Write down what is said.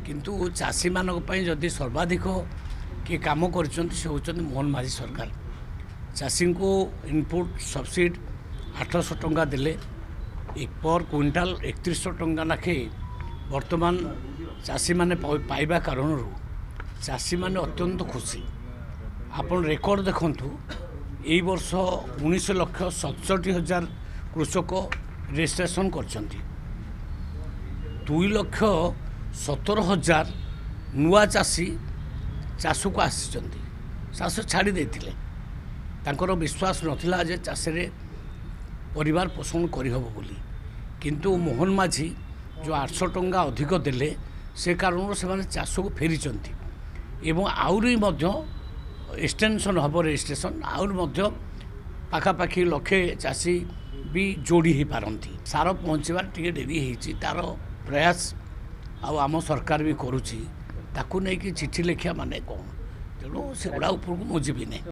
किंतु चाषी मान जदि सर्वाधिक किए कम कर मोहन माझी सरकार। चाषी को इनपुट सब्सिडी 800 टंका देले पर क्विंटाल 3100 टंका लाखे वर्तमान चाषी माने पाइबा कारण चाषी माने अत्यंत खुशी। आपण रेकर्ड देखंतु यही वर्ष 19,67,000 कृषक रजिस्ट्रेशन करछंती। 2,17,000 नुआ चाषी चाष को आसिचंती, चाष छाड़ी देथिले। तांकर विश्वास नथिला जे चाषरे परिवार पोषण करहब बोली, किंतु मोहन माझी जो 800 टंका अधिक देले से कारण से माने चाष को फेरीचंती एवं आउरी मध्य एक्सटेंशन हम रजिस्ट्रेशन आउरी मध्य पाखापाखि लक्षे चाषी भी जोड़ी ही पारंती। सार पहुँचबार टिके डेरी होती तार प्रयास आम सरकार भी करुच्ची ताकू नहीं कि चिठी लिखा माने कौन तेणु से गुड़ा उपरको मुझे नहीं।